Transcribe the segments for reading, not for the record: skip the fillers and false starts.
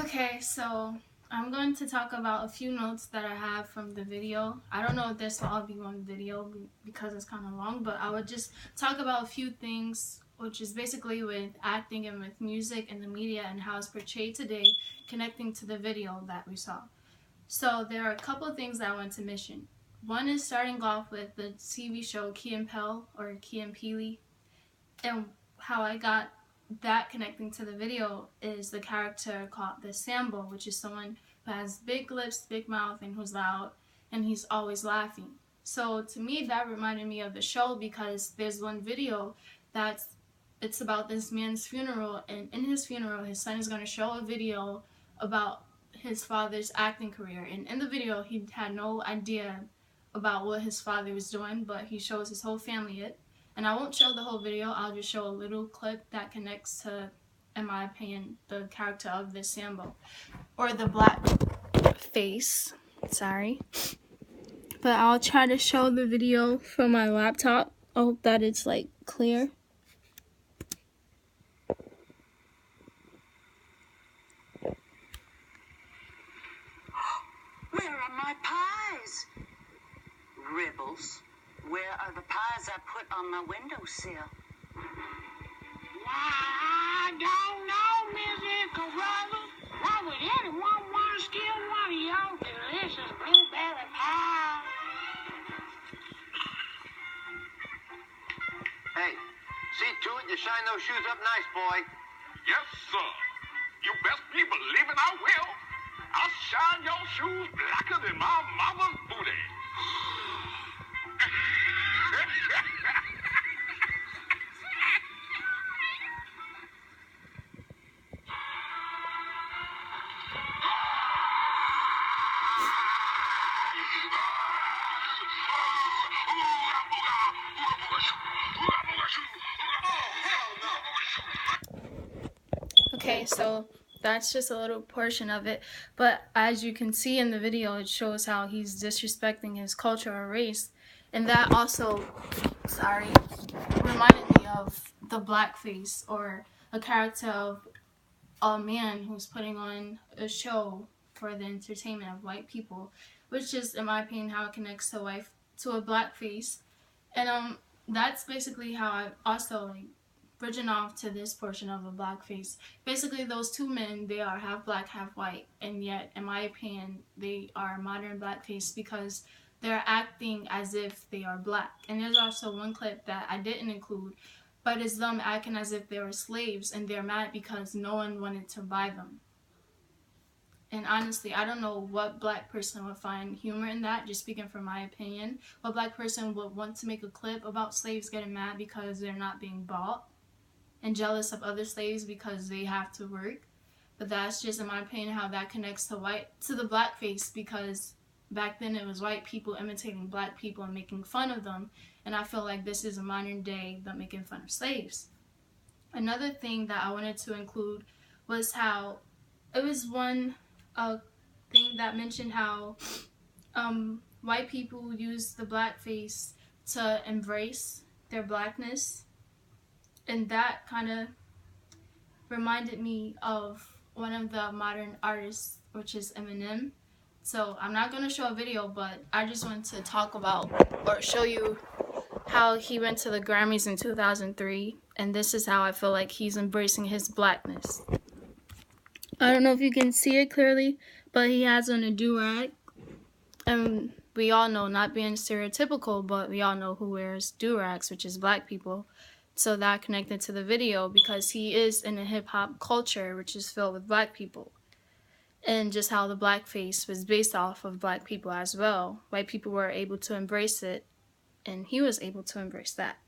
Okay, so I'm going to talk about a few notes that I have from the video. I don't know if this will all be one video because it's kind of long, but I would just talk about a few things, which is basically with acting and with music and the media and how it's portrayed today, connecting to the video that we saw. So there are a couple of things that I want to mention. One is starting off with the TV show Key and Peele or Key and Peele, and how I got that connecting to the video is the character called the Sambo, which is someone who has big lips, big mouth, and who's loud, and he's always laughing. So to me, that reminded me of the show because there's one video that's it's about this man's funeral, and in his funeral, his son is going to show a video about his father's acting career, and in the video, he had no idea about what his father was doing, but he shows his whole family it. And I won't show the whole video, I'll just show a little clip that connects to, in my opinion, the character of this Sambo. Or the black face. Sorry. But I'll try to show the video from my laptop. I hope that it's like clear. Where are my pies? Ribbles, where are the pies I put on my windowsill? I don't know, Mrs. Carruthers. Why would anyone want to steal one of your delicious blueberry pies? Hey, see to it you shine those shoes up nice, boy. Yes, sir. You best be believing I will. I'll shine your shoes blacker than my mama's booty. Okay, so that's just a little portion of it. But as you can see in the video, it shows how he's disrespecting his culture or race. And that also, reminded me of the blackface or a character of a man who's putting on a show for the entertainment of white people, which is, in my opinion, how it connects to a blackface. And that's basically how I also bridging off to this portion of a blackface. Basically, those two men, they are half black, half white, and yet, in my opinion, they are modern blackface because they're acting as if they are black. And there's also one clip that I didn't include, but it's them acting as if they were slaves, and they're mad because no one wanted to buy them. And honestly, I don't know what black person would find humor in that, just speaking from my opinion. What black person would want to make a clip about slaves getting mad because they're not being bought and jealous of other slaves because they have to work. But that's just, in my opinion, how that connects to the blackface, because back then it was white people imitating black people and making fun of them, and I feel like this is a modern day them making fun of slaves. Another thing that I wanted to include was how it was one thing that mentioned how white people use the blackface to embrace their blackness. And that kind of reminded me of one of the modern artists, which is Eminem. So I'm not going to show a video, but I just want to talk about or show you how he went to the Grammys in 2003. And this is how I feel like he's embracing his blackness. I don't know if you can see it clearly, but he has on a do-rag. And we all know, not being stereotypical, but we all know who wears do-rags, which is black people. So that connected to the video because he is in a hip-hop culture which is filled with black people. And just how the blackface was based off of black people as well. White people were able to embrace it, and he was able to embrace that.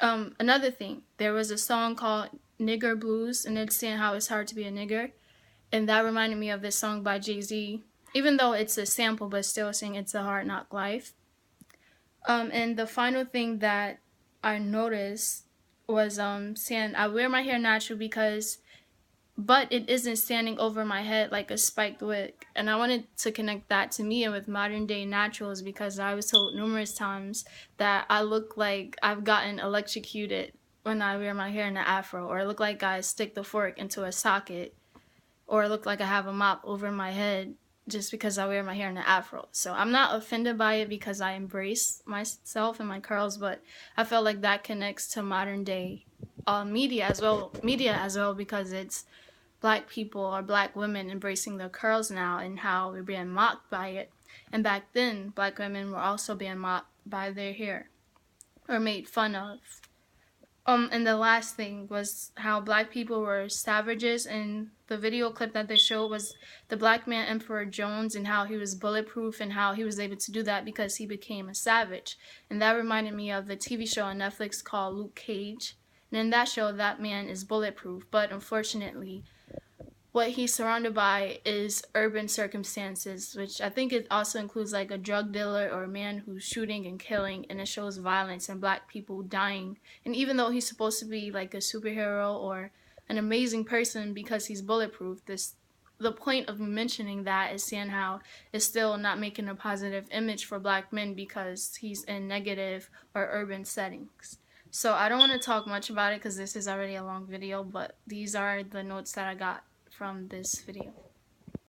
Another thing, there was a song called Nigger Blues, and it's saying how it's hard to be a nigger. And that reminded me of this song by Jay-Z, even though it's a sample, but still saying it's a hard knock life. And the final thing that I noticed was saying I wear my hair natural but it isn't standing over my head like a spiked wig. And I wanted to connect that to me and with modern day naturals because I was told numerous times that I look like I've gotten electrocuted when I wear my hair in an afro, or I look like I stick the fork into a socket. or look like I have a mop over my head just because I wear my hair in an afro. So I'm not offended by it because I embrace myself and my curls, but I feel like that connects to modern day media as well because it's black people or black women embracing their curls now and how we're being mocked by it. And back then, black women were also being mocked by their hair or made fun of. And the last thing was how black people were savages, and the video clip that they showed was the black man Emperor Jones and how he was bulletproof and how he was able to do that because he became a savage. And that reminded me of the TV show on Netflix called Luke Cage. And in that show, that man is bulletproof, but unfortunately, what he's surrounded by is urban circumstances, which I think it also includes like a drug dealer or a man who's shooting and killing, and it shows violence and black people dying. And even though he's supposed to be like a superhero or an amazing person because he's bulletproof, the point of mentioning that is seeing how it's still not making a positive image for black men because he's in negative or urban settings. So I don't want to talk much about it because this is already a long video, but these are the notes that I got from this video.